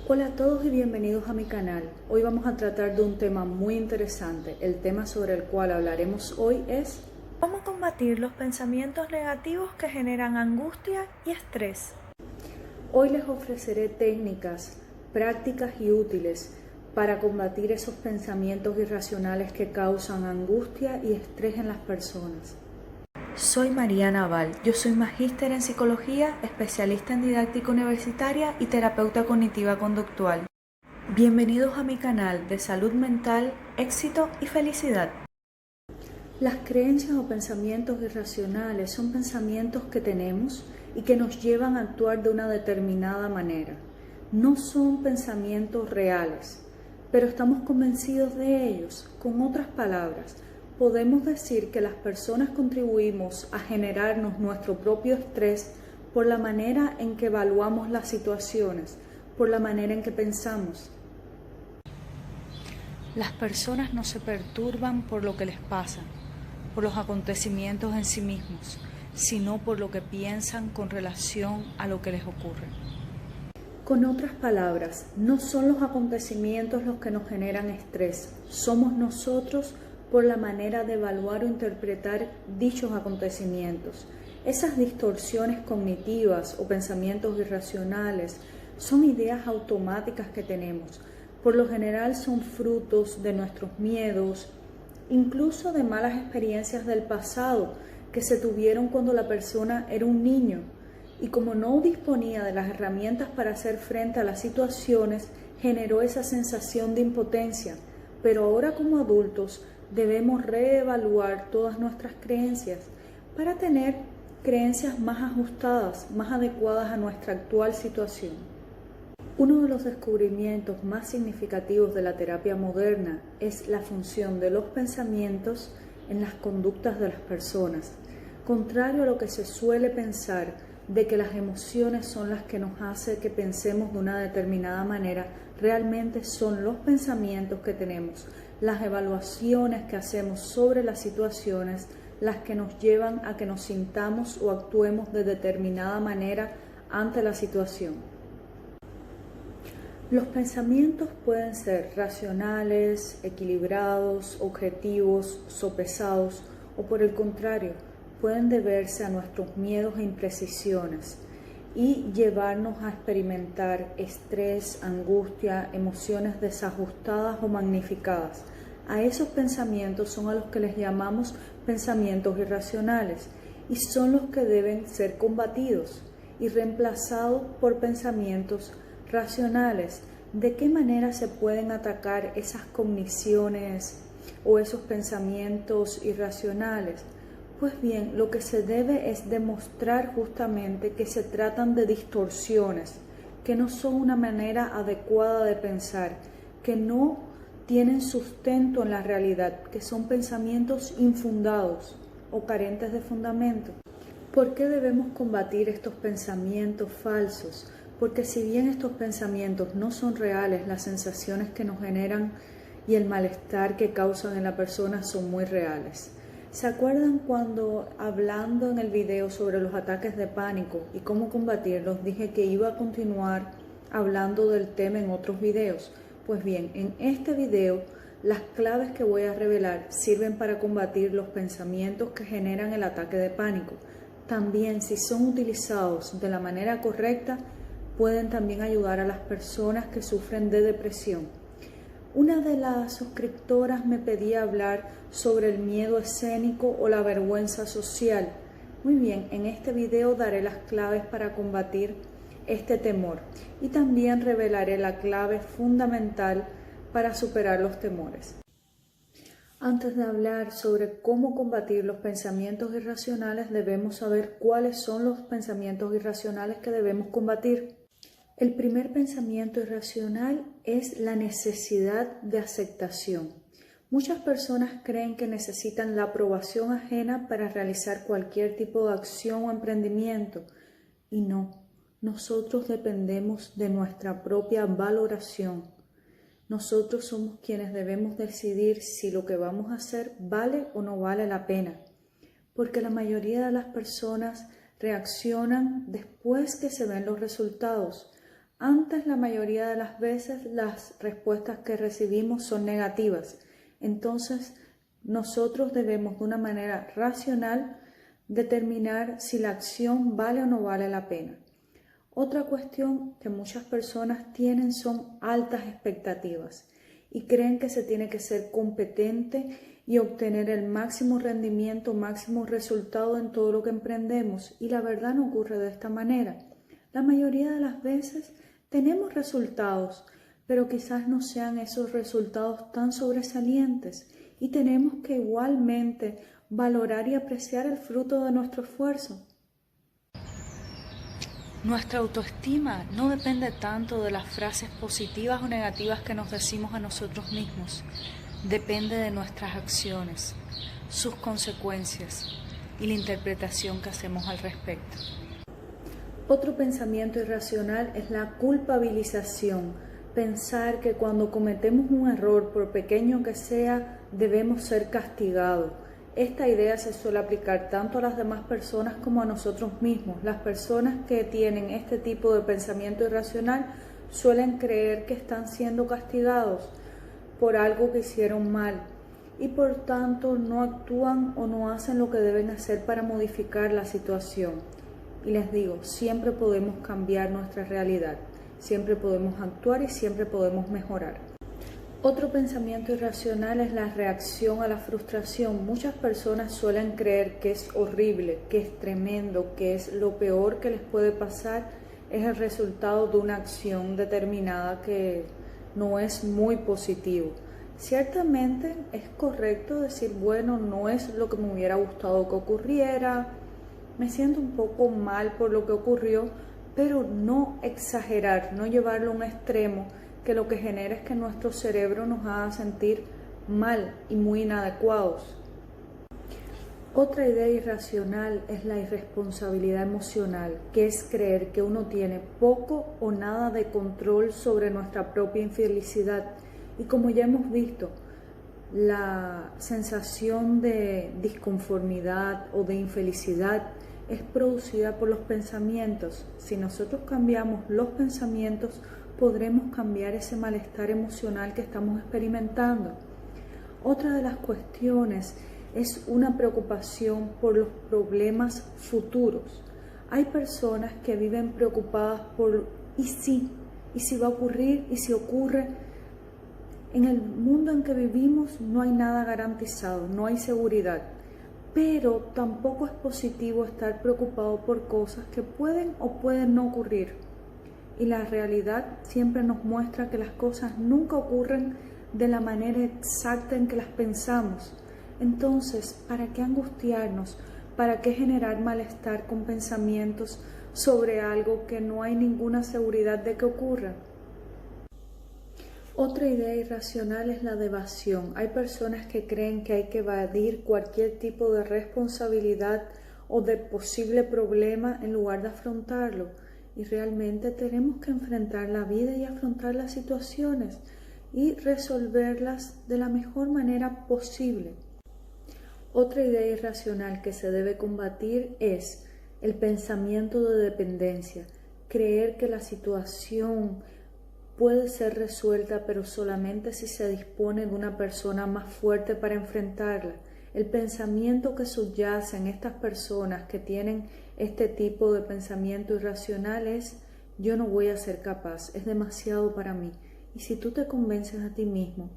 Hola a todos y bienvenidos a mi canal. Hoy vamos a tratar de un tema muy interesante. El tema sobre el cual hablaremos hoy es ¿cómo combatir los pensamientos negativos que generan angustia y estrés? Hoy les ofreceré técnicas, prácticas y útiles para combatir esos pensamientos irracionales que causan angustia y estrés en las personas. Soy Mariana Naval, yo soy magíster en psicología, especialista en didáctica universitaria y terapeuta cognitiva conductual. Bienvenidos a mi canal de salud mental, éxito y felicidad. Las creencias o pensamientos irracionales son pensamientos que tenemos y que nos llevan a actuar de una determinada manera. No son pensamientos reales, pero estamos convencidos de ellos. Con otras palabras, podemos decir que las personas contribuimos a generarnos nuestro propio estrés por la manera en que evaluamos las situaciones, por la manera en que pensamos. Las personas no se perturban por lo que les pasa, por los acontecimientos en sí mismos, sino por lo que piensan con relación a lo que les ocurre. Con otras palabras, no son los acontecimientos los que nos generan estrés, somos nosotros por la manera de evaluar o interpretar dichos acontecimientos. Esas distorsiones cognitivas o pensamientos irracionales son ideas automáticas que tenemos. Por lo general son frutos de nuestros miedos, incluso de malas experiencias del pasado que se tuvieron cuando la persona era un niño. Y como no disponía de las herramientas para hacer frente a las situaciones, generó esa sensación de impotencia. Pero ahora como adultos debemos reevaluar todas nuestras creencias para tener creencias más ajustadas, más adecuadas a nuestra actual situación. Uno de los descubrimientos más significativos de la terapia moderna es la función de los pensamientos en las conductas de las personas. Contrario a lo que se suele pensar de que las emociones son las que nos hacen que pensemos de una determinada manera, realmente son los pensamientos que tenemos, las evaluaciones que hacemos sobre las situaciones, las que nos llevan a que nos sintamos o actuemos de determinada manera ante la situación. Los pensamientos pueden ser racionales, equilibrados, objetivos, sopesados o por el contrario, pueden deberse a nuestros miedos e imprecisiones y llevarnos a experimentar estrés, angustia, emociones desajustadas o magnificadas. A esos pensamientos son a los que les llamamos pensamientos irracionales y son los que deben ser combatidos y reemplazados por pensamientos racionales. ¿De qué manera se pueden atacar esas cogniciones o esos pensamientos irracionales? Pues bien, lo que se debe es demostrar justamente que se tratan de distorsiones, que no son una manera adecuada de pensar, que no tienen sustento en la realidad, que son pensamientos infundados o carentes de fundamento. ¿Por qué debemos combatir estos pensamientos falsos? Porque si bien estos pensamientos no son reales, las sensaciones que nos generan y el malestar que causan en la persona son muy reales. ¿Se acuerdan cuando hablando en el video sobre los ataques de pánico y cómo combatirlos, dije que iba a continuar hablando del tema en otros videos? Pues bien, en este video las claves que voy a revelar sirven para combatir los pensamientos que generan el ataque de pánico. También, si son utilizados de la manera correcta, pueden también ayudar a las personas que sufren de depresión. Una de las suscriptoras me pedía hablar sobre el miedo escénico o la vergüenza social. Muy bien, en este video daré las claves para combatir este temor y también revelaré la clave fundamental para superar los temores. Antes de hablar sobre cómo combatir los pensamientos irracionales, debemos saber cuáles son los pensamientos irracionales que debemos combatir. El primer pensamiento irracional es la necesidad de aceptación. Muchas personas creen que necesitan la aprobación ajena para realizar cualquier tipo de acción o emprendimiento. Y no, nosotros dependemos de nuestra propia valoración. Nosotros somos quienes debemos decidir si lo que vamos a hacer vale o no vale la pena. Porque la mayoría de las personas reaccionan después que se ven los resultados. Antes, la mayoría de las veces, las respuestas que recibimos son negativas. Entonces, nosotros debemos de una manera racional determinar si la acción vale o no vale la pena. Otra cuestión que muchas personas tienen son altas expectativas y creen que se tiene que ser competente y obtener el máximo rendimiento, máximo resultado en todo lo que emprendemos, y la verdad no ocurre de esta manera. La mayoría de las veces tenemos resultados, pero quizás no sean esos resultados tan sobresalientes, y tenemos que igualmente valorar y apreciar el fruto de nuestro esfuerzo. Nuestra autoestima no depende tanto de las frases positivas o negativas que nos decimos a nosotros mismos. Depende de nuestras acciones, sus consecuencias y la interpretación que hacemos al respecto. Otro pensamiento irracional es la culpabilización. Pensar que cuando cometemos un error, por pequeño que sea, debemos ser castigados. Esta idea se suele aplicar tanto a las demás personas como a nosotros mismos. Las personas que tienen este tipo de pensamiento irracional suelen creer que están siendo castigados por algo que hicieron mal y por tanto no actúan o no hacen lo que deben hacer para modificar la situación. Y les digo, siempre podemos cambiar nuestra realidad, siempre podemos actuar y siempre podemos mejorar. Otro pensamiento irracional es la reacción a la frustración. Muchas personas suelen creer que es horrible, que es tremendo, que es lo peor que les puede pasar, es el resultado de una acción determinada que no es muy positivo. Ciertamente es correcto decir, bueno, no es lo que me hubiera gustado que ocurriera, me siento un poco mal por lo que ocurrió, pero no exagerar, no llevarlo a un extremo que lo que genera es que nuestro cerebro nos haga sentir mal y muy inadecuados. Otra idea irracional es la irresponsabilidad emocional, que es creer que uno tiene poco o nada de control sobre nuestra propia infelicidad. Y como ya hemos visto, la sensación de disconformidad o de infelicidad es producida por los pensamientos. Si nosotros cambiamos los pensamientos, podremos cambiar ese malestar emocional que estamos experimentando. Otra de las cuestiones es una preocupación por los problemas futuros. Hay personas que viven preocupadas por ¿y si va a ocurrir? ¿Y si ocurre? En el mundo en que vivimos no hay nada garantizado, no hay seguridad, pero tampoco es positivo estar preocupado por cosas que pueden o pueden no ocurrir. Y la realidad siempre nos muestra que las cosas nunca ocurren de la manera exacta en que las pensamos. Entonces, ¿para qué angustiarnos? ¿Para qué generar malestar con pensamientos sobre algo que no hay ninguna seguridad de que ocurra? Otra idea irracional es la de evasión. Hay personas que creen que hay que evadir cualquier tipo de responsabilidad o de posible problema en lugar de afrontarlo. Y realmente tenemos que enfrentar la vida y afrontar las situaciones y resolverlas de la mejor manera posible. Otra idea irracional que se debe combatir es el pensamiento de dependencia. Creer que la situación puede ser resuelta, pero solamente si se dispone de una persona más fuerte para enfrentarla. El pensamiento que subyace en estas personas que tienen este tipo de pensamiento irracional es: yo no voy a ser capaz, es demasiado para mí. Y si tú te convences a ti mismo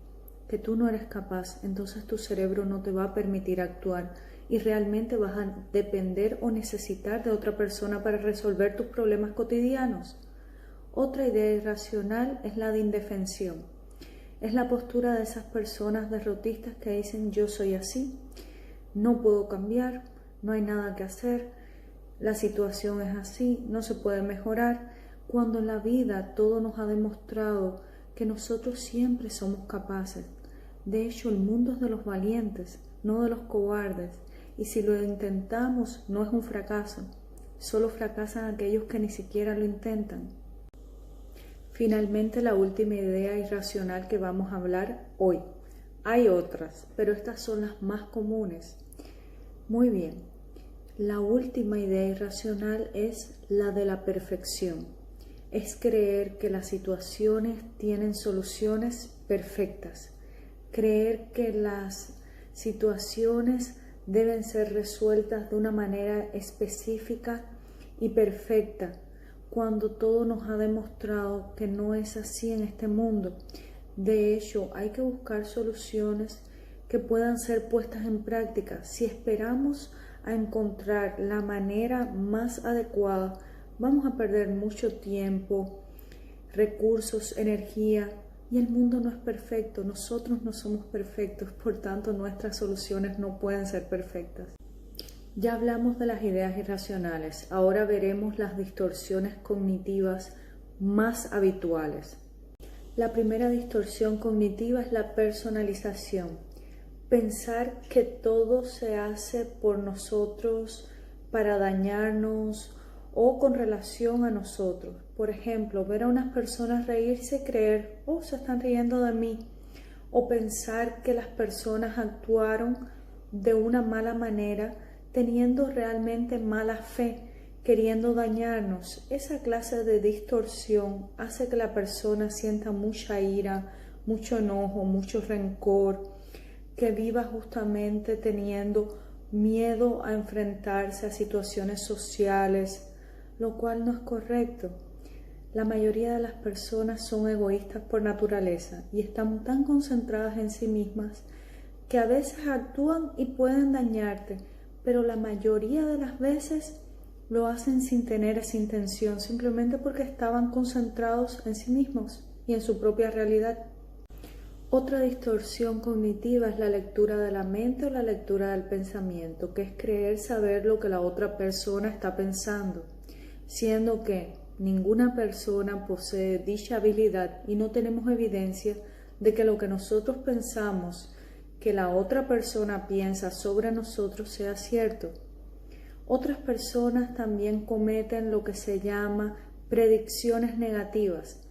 que tú no eres capaz, entonces tu cerebro no te va a permitir actuar y realmente vas a depender o necesitar de otra persona para resolver tus problemas cotidianos. Otra idea irracional es la de indefensión. Es la postura de esas personas derrotistas que dicen: yo soy así, no puedo cambiar, no hay nada que hacer, la situación es así, no se puede mejorar, cuando en la vida todo nos ha demostrado que nosotros siempre somos capaces. De hecho, el mundo es de los valientes, no de los cobardes, y si lo intentamos no es un fracaso, solo fracasan aquellos que ni siquiera lo intentan. Finalmente, la última idea irracional que vamos a hablar hoy. Hay otras, pero estas son las más comunes. Muy bien, la última idea irracional es la de la perfección. es creer que las situaciones tienen soluciones perfectas, creer que las situaciones deben ser resueltas de una manera específica y perfecta, cuando todo nos ha demostrado que no es así en este mundo. De hecho, hay que buscar soluciones que puedan ser puestas en práctica. Si esperamos a encontrar la manera más adecuada, vamos a perder mucho tiempo, recursos, energía, y el mundo no es perfecto. Nosotros no somos perfectos, por tanto nuestras soluciones no pueden ser perfectas. Ya hablamos de las ideas irracionales, ahora veremos las distorsiones cognitivas más habituales. La primera distorsión cognitiva es la personalización. Pensar que todo se hace por nosotros para dañarnos o con relación a nosotros. Por ejemplo, ver a unas personas reírse y creer, oh, se están riendo de mí. O pensar que las personas actuaron de una mala manera, teniendo realmente mala fe, queriendo dañarnos. Esa clase de distorsión hace que la persona sienta mucha ira, mucho enojo, mucho rencor, que viva justamente teniendo miedo a enfrentarse a situaciones sociales, lo cual no es correcto. La mayoría de las personas son egoístas por naturaleza y están tan concentradas en sí mismas que a veces actúan y pueden dañarte, pero la mayoría de las veces lo hacen sin tener esa intención, simplemente porque estaban concentrados en sí mismos y en su propia realidad. Otra distorsión cognitiva es la lectura de la mente o la lectura del pensamiento, que es creer saber lo que la otra persona está pensando, siendo que ninguna persona posee dicha habilidad y no tenemos evidencia de que lo que nosotros pensamos que la otra persona piensa sobre nosotros sea cierto. Otras personas también cometen lo que se llama predicciones negativas,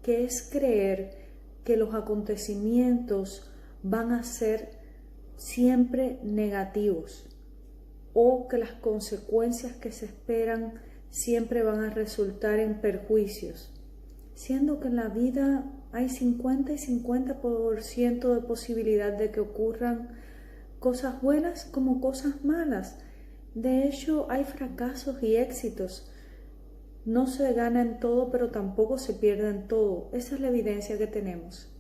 que es creer que los acontecimientos van a ser siempre negativos o que las consecuencias que se esperan siempre van a resultar en perjuicios, siendo que en la vida hay 50 y 50% de posibilidad de que ocurran cosas buenas como cosas malas. De hecho, hay fracasos y éxitos. No se gana en todo, pero tampoco se pierde en todo. Esa es la evidencia que tenemos.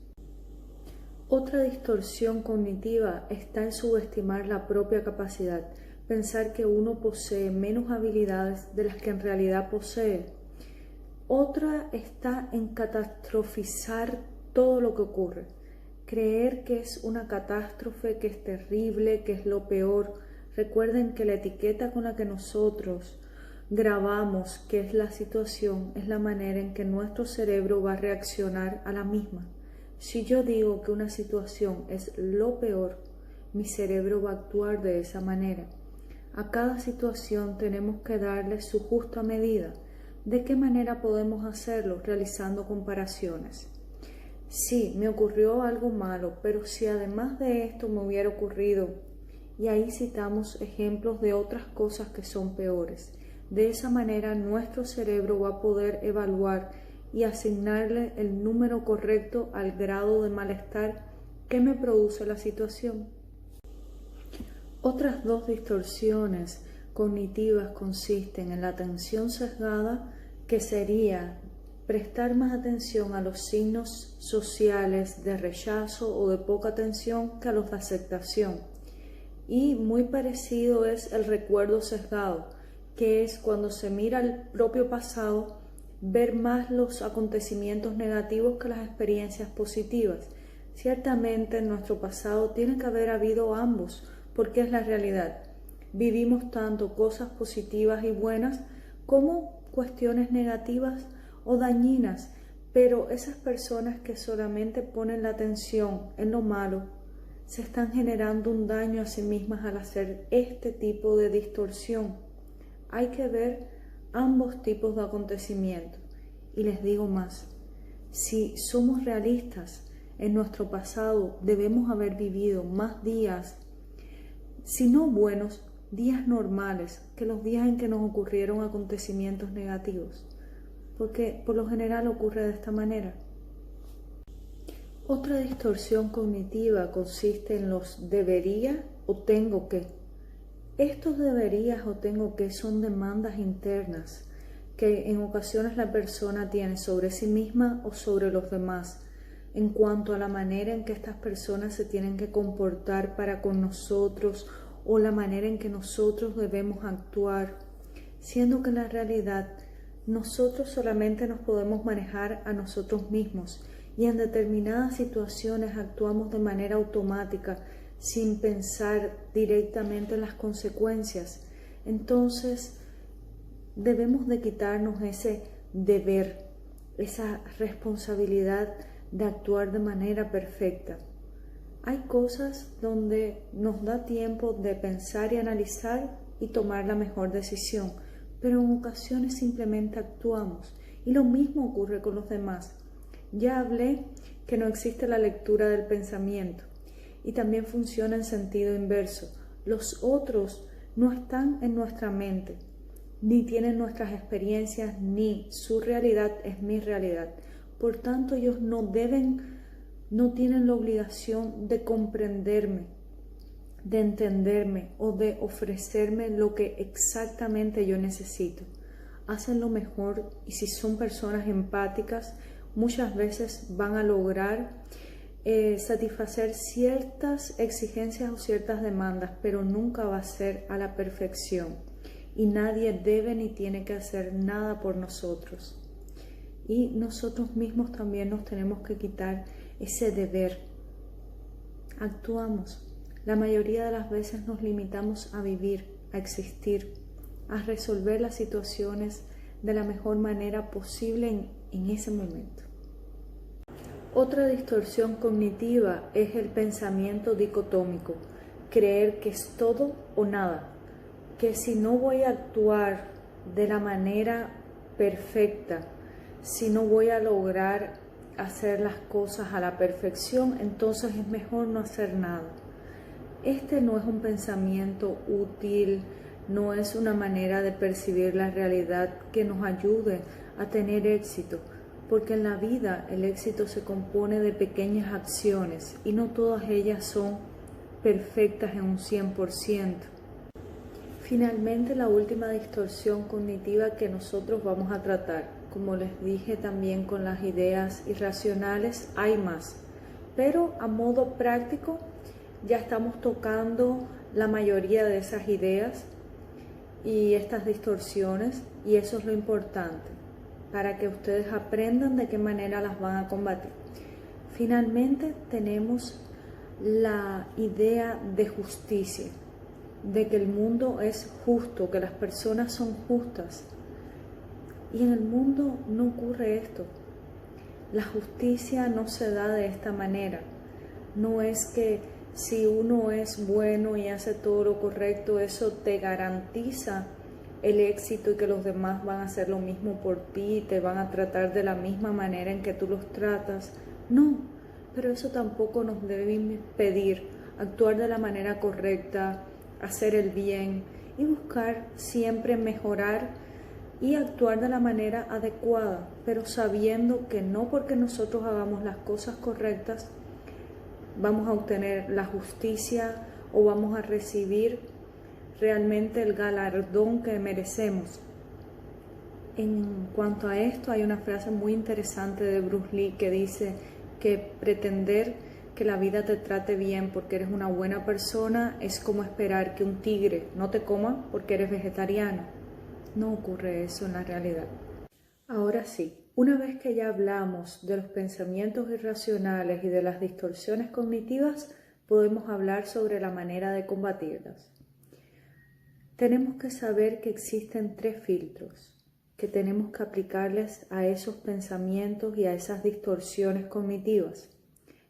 Otra distorsión cognitiva está en subestimar la propia capacidad, pensar que uno posee menos habilidades de las que en realidad posee. Otra está en catastrofizar todo lo que ocurre, creer que es una catástrofe, que es terrible, que es lo peor. Recuerden que la etiqueta con la que nosotros grabamos qué es la situación es la manera en que nuestro cerebro va a reaccionar a la misma. Si yo digo que una situación es lo peor, mi cerebro va a actuar de esa manera. A cada situación tenemos que darle su justa medida. ¿De qué manera podemos hacerlo? Realizando comparaciones. Sí, me ocurrió algo malo, pero si además de esto me hubiera ocurrido, y ahí citamos ejemplos de otras cosas que son peores. De esa manera nuestro cerebro va a poder evaluar y asignarle el número correcto al grado de malestar que me produce la situación. Otras dos distorsiones cognitivas consisten en la atención sesgada, que sería prestar más atención a los signos sociales de rechazo o de poca atención que a los de aceptación. Y muy parecido es el recuerdo sesgado, que es cuando se mira el propio pasado, ver más los acontecimientos negativos que las experiencias positivas. Ciertamente en nuestro pasado tiene que haber habido ambos, porque es la realidad. Vivimos tanto cosas positivas y buenas como cuestiones negativas o dañinas, pero esas personas que solamente ponen la atención en lo malo se están generando un daño a sí mismas al hacer este tipo de distorsión. Hay que ver ambos tipos de acontecimientos. Y les digo más, si somos realistas, en nuestro pasado debemos haber vivido más días, si no buenos, días normales, que los días en que nos ocurrieron acontecimientos negativos. porque por lo general ocurre de esta manera. Otra distorsión cognitiva consiste en los debería o tengo que. Estos deberías o tengo que son demandas internas que en ocasiones la persona tiene sobre sí misma o sobre los demás en cuanto a la manera en que estas personas se tienen que comportar para con nosotros o la manera en que nosotros debemos actuar, siendo que en la realidad nosotros solamente nos podemos manejar a nosotros mismos y en determinadas situaciones actuamos de manera automática sin pensar directamente en las consecuencias. Entonces debemos de quitarnos ese deber, esa responsabilidad de actuar de manera perfecta. Hay cosas donde nos da tiempo de pensar y analizar y tomar la mejor decisión, pero en ocasiones simplemente actuamos y lo mismo ocurre con los demás. Ya hablé que no existe la lectura del pensamiento y también funciona en sentido inverso. Los otros no están en nuestra mente, ni tienen nuestras experiencias, ni su realidad es mi realidad. Por tanto, ellos no tienen la obligación de comprenderme, de entenderme o de ofrecerme lo que exactamente yo necesito. Hacen lo mejor y si son personas empáticas, muchas veces van a lograr satisfacer ciertas exigencias o ciertas demandas, pero nunca va a ser a la perfección y nadie debe ni tiene que hacer nada por nosotros. Y nosotros mismos también nos tenemos que quitar ese deber. Actuamos. La mayoría de las veces nos limitamos a vivir, a existir, a resolver las situaciones de la mejor manera posible en ese momento. Otra distorsión cognitiva es el pensamiento dicotómico, creer que es todo o nada, que si no voy a actuar de la manera perfecta, si no voy a lograr hacer las cosas a la perfección, entonces es mejor no hacer nada. Este no es un pensamiento útil, no es una manera de percibir la realidad que nos ayude a tener éxito, porque en la vida el éxito se compone de pequeñas acciones y no todas ellas son perfectas en un 100%. Finalmente, la última distorsión cognitiva que nosotros vamos a tratar, como les dije también con las ideas irracionales, hay más, pero a modo práctico ya estamos tocando la mayoría de esas ideas y estas distorsiones, y eso es lo importante para que ustedes aprendan de qué manera las van a combatir. Finalmente tenemos la idea de justicia, de que el mundo es justo, que las personas son justas. Y en el mundo no ocurre esto. La justicia no se da de esta manera. No es que si uno es bueno y hace todo lo correcto, eso te garantiza el éxito y que los demás van a hacer lo mismo por ti y te van a tratar de la misma manera en que tú los tratas. No, pero eso tampoco nos debe impedir actuar de la manera correcta, hacer el bien y buscar siempre mejorar y actuar de la manera adecuada, pero sabiendo que no porque nosotros hagamos las cosas correctas vamos a obtener la justicia o vamos a recibir realmente el galardón que merecemos. En cuanto a esto, hay una frase muy interesante de Bruce Lee que dice que pretender que la vida te trate bien porque eres una buena persona es como esperar que un tigre no te coma porque eres vegetariano. No ocurre eso en la realidad. Ahora sí, una vez que ya hablamos de los pensamientos irracionales y de las distorsiones cognitivas, podemos hablar sobre la manera de combatirlas. Tenemos que saber que existen 3 filtros que tenemos que aplicarles a esos pensamientos y a esas distorsiones cognitivas.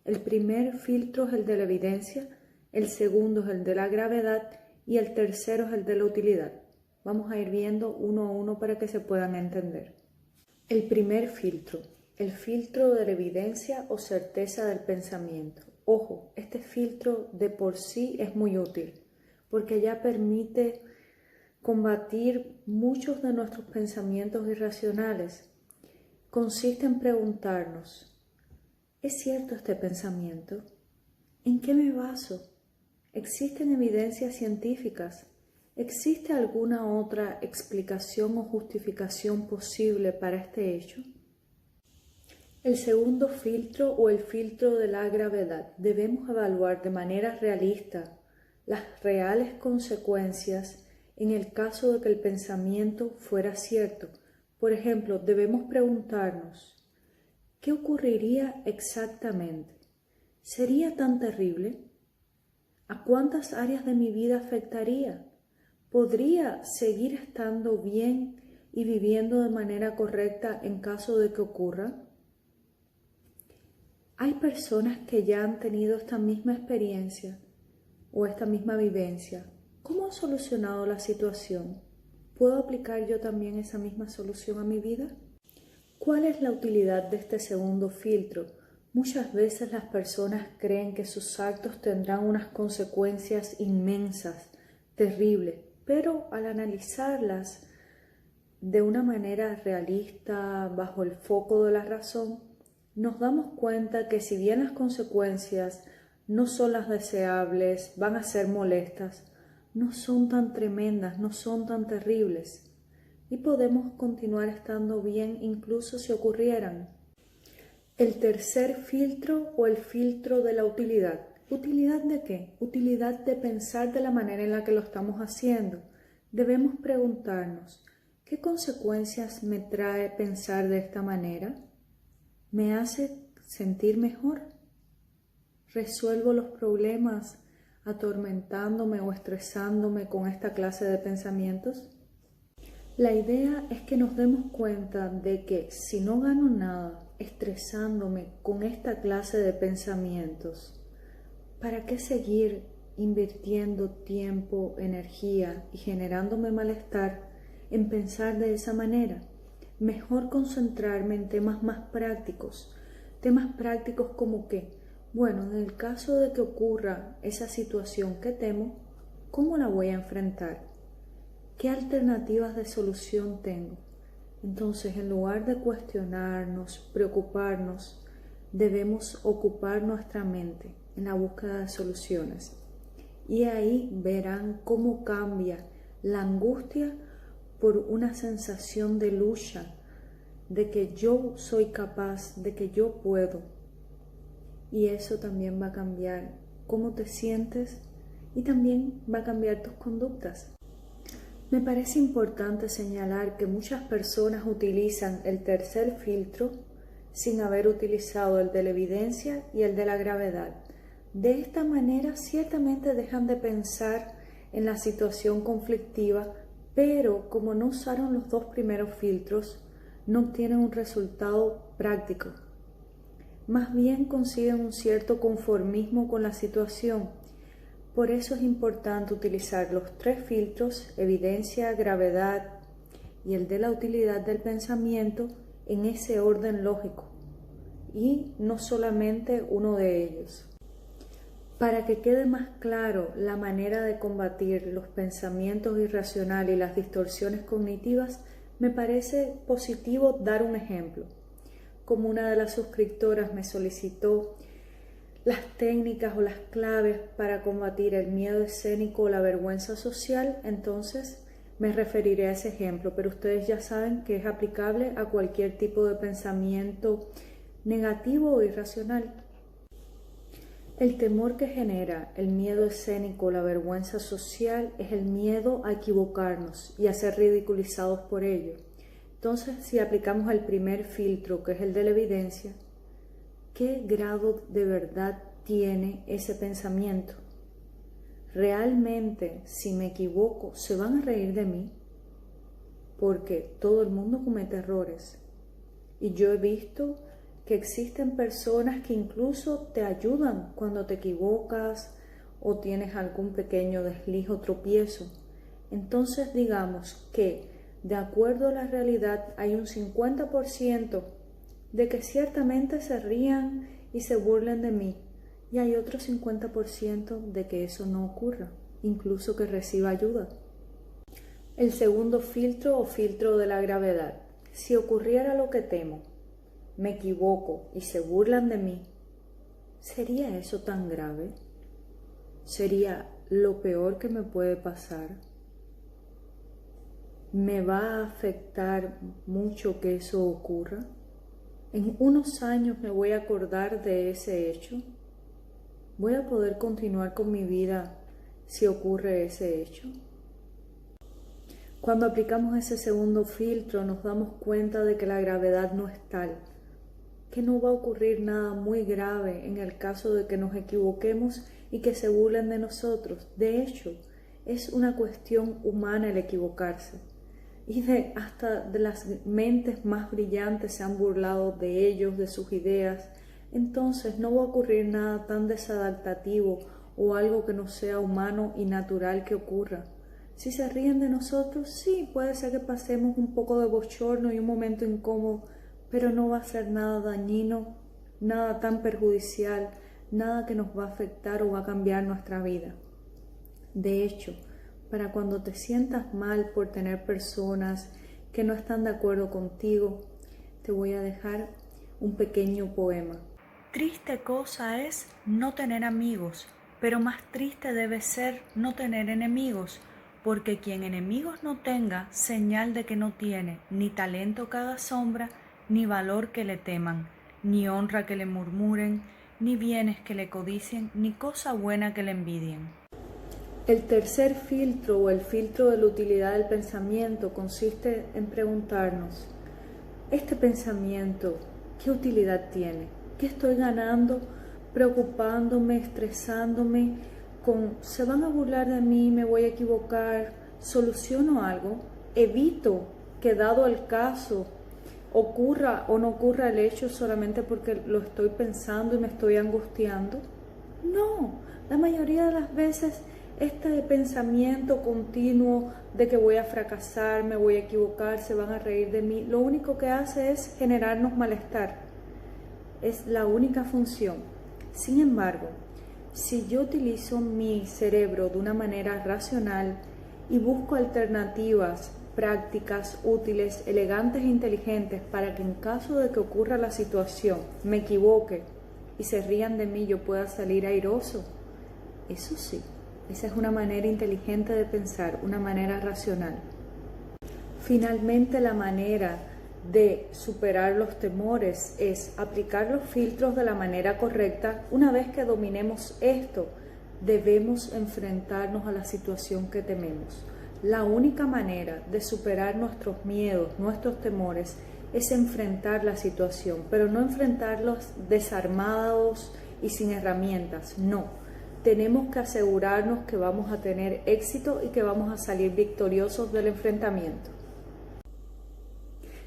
El primer filtro es el de la evidencia, el segundo es el de la gravedad y el tercero es el de la utilidad. Vamos a ir viendo uno a uno para que se puedan entender. El primer filtro, el filtro de la evidencia o certeza del pensamiento. Ojo, este filtro de por sí es muy útil porque ya permite combatir muchos de nuestros pensamientos irracionales. consiste en preguntarnos: ¿es cierto este pensamiento? ¿En qué me baso? ¿Existen evidencias científicas? ¿Existe alguna otra explicación o justificación posible para este hecho? El segundo filtro o el filtro de la gravedad. Debemos evaluar de manera realista las reales consecuencias en el caso de que el pensamiento fuera cierto. Por ejemplo, debemos preguntarnos: ¿qué ocurriría exactamente? ¿Sería tan terrible? ¿A cuántas áreas de mi vida afectaría? ¿Podría seguir estando bien y viviendo de manera correcta en caso de que ocurra? Hay personas que ya han tenido esta misma experiencia o esta misma vivencia. ¿Cómo han solucionado la situación? ¿Puedo aplicar yo también esa misma solución a mi vida? ¿Cuál es la utilidad de este segundo filtro? Muchas veces las personas creen que sus actos tendrán unas consecuencias inmensas, terribles, pero al analizarlas de una manera realista, bajo el foco de la razón, nos damos cuenta que si bien las consecuencias no son las deseables, van a ser molestas, no son tan tremendas, no son tan terribles y podemos continuar estando bien incluso si ocurrieran. El tercer filtro o el filtro de la utilidad. ¿Utilidad de qué? Utilidad de pensar de la manera en la que lo estamos haciendo. Debemos preguntarnos: ¿qué consecuencias me trae pensar de esta manera? ¿Me hace sentir mejor? ¿Resuelvo los problemas atormentándome o estresándome con esta clase de pensamientos? La idea es que nos demos cuenta de que si no gano nada estresándome con esta clase de pensamientos, ¿para qué seguir invirtiendo tiempo, energía y generándome malestar en pensar de esa manera? Mejor concentrarme en temas más prácticos. Temas prácticos como que, bueno, en el caso de que ocurra esa situación que temo, ¿cómo la voy a enfrentar? ¿Qué alternativas de solución tengo? Entonces, en lugar de cuestionarnos, preocuparnos, debemos ocupar nuestra mente en la búsqueda de soluciones. Y ahí verán cómo cambia la angustia por una sensación de lucha, de que yo soy capaz, de que yo puedo. Y eso también va a cambiar cómo te sientes y también va a cambiar tus conductas. Me parece importante señalar que muchas personas utilizan el tercer filtro sin haber utilizado el de la evidencia y el de la gravedad. De esta manera ciertamente dejan de pensar en la situación conflictiva, pero como no usaron los dos primeros filtros, no obtienen un resultado práctico. Más bien consiguen un cierto conformismo con la situación. Por eso es importante utilizar los tres filtros, evidencia, gravedad y el de la utilidad del pensamiento, en ese orden lógico y no solamente uno de ellos. Para que quede más claro la manera de combatir los pensamientos irracionales y las distorsiones cognitivas, me parece positivo dar un ejemplo. Como una de las suscriptoras me solicitó las técnicas o las claves para combatir el miedo escénico o la vergüenza social, entonces me referiré a ese ejemplo, pero ustedes ya saben que es aplicable a cualquier tipo de pensamiento negativo o irracional. El temor que genera el miedo escénico o la vergüenza social es el miedo a equivocarnos y a ser ridiculizados por ello. Entonces, si aplicamos el primer filtro, que es el de la evidencia, ¿qué grado de verdad tiene ese pensamiento? ¿Realmente, si me equivoco, se van a reír de mí? Porque todo el mundo comete errores. Y yo he visto que existen personas que incluso te ayudan cuando te equivocas o tienes algún pequeño desliz o tropiezo. Entonces digamos que, de acuerdo a la realidad, hay un 50% de que ciertamente se rían y se burlen de mí, y hay otro 50% de que eso no ocurra, incluso que reciba ayuda. El segundo filtro o filtro de la gravedad. Si ocurriera lo que temo, me equivoco y se burlan de mí, ¿sería eso tan grave? ¿Sería lo peor que me puede pasar? ¿Me va a afectar mucho que eso ocurra? ¿En unos años me voy a acordar de ese hecho? ¿Voy a poder continuar con mi vida si ocurre ese hecho? Cuando aplicamos ese segundo filtro nos damos cuenta de que la gravedad no es tal, que no va a ocurrir nada muy grave en el caso de que nos equivoquemos y que se burlen de nosotros. De hecho, es una cuestión humana el equivocarse. Y hasta de las mentes más brillantes se han burlado de ellos, de sus ideas. Entonces no va a ocurrir nada tan desadaptativo o algo que no sea humano y natural que ocurra. Si se ríen de nosotros, sí, puede ser que pasemos un poco de bochorno y un momento incómodo, pero no va a ser nada dañino, nada tan perjudicial, nada que nos va a afectar o va a cambiar nuestra vida. De hecho, para cuando te sientas mal por tener personas que no están de acuerdo contigo, te voy a dejar un pequeño poema. Triste cosa es no tener amigos, pero más triste debe ser no tener enemigos, porque quien enemigos no tenga, señal de que no tiene ni talento que haga sombra, ni valor que le teman, ni honra que le murmuren, ni bienes que le codicien, ni cosa buena que le envidien. El tercer filtro o el filtro de la utilidad del pensamiento consiste en preguntarnos, ¿este pensamiento qué utilidad tiene? ¿Qué estoy ganando preocupándome, estresándome con se van a burlar de mí, me voy a equivocar? ¿Soluciono algo? ¿Evito que dado el caso ocurra o no ocurra el hecho solamente porque lo estoy pensando y me estoy angustiando? No, la mayoría de las veces este pensamiento continuo de que voy a fracasar, me voy a equivocar, se van a reír de mí, lo único que hace es generarnos malestar. Es la única función. Sin embargo, si yo utilizo mi cerebro de una manera racional y busco alternativas prácticas, útiles, elegantes e inteligentes para que en caso de que ocurra la situación, me equivoque y se rían de mí, yo pueda salir airoso, eso sí. Esa es una manera inteligente de pensar, una manera racional. Finalmente, la manera de superar los temores es aplicar los filtros de la manera correcta. Una vez que dominemos esto, debemos enfrentarnos a la situación que tememos. La única manera de superar nuestros miedos, nuestros temores, es enfrentar la situación, pero no enfrentarlos desarmados y sin herramientas, no. Tenemos que asegurarnos que vamos a tener éxito y que vamos a salir victoriosos del enfrentamiento.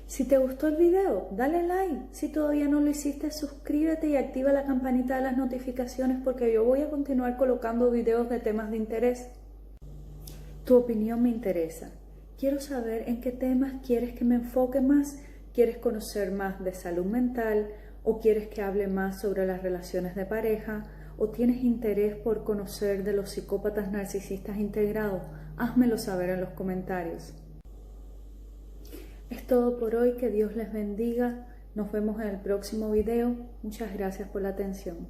Si te gustó el video, dale like. Si todavía no lo hiciste, suscríbete y activa la campanita de las notificaciones porque yo voy a continuar colocando videos de temas de interés. Tu opinión me interesa. Quiero saber en qué temas quieres que me enfoque más. ¿Quieres conocer más de salud mental o quieres que hable más sobre las relaciones de pareja? ¿O tienes interés por conocer de los psicópatas narcisistas integrados? Házmelo saber en los comentarios. Es todo por hoy, que Dios les bendiga. Nos vemos en el próximo video. Muchas gracias por la atención.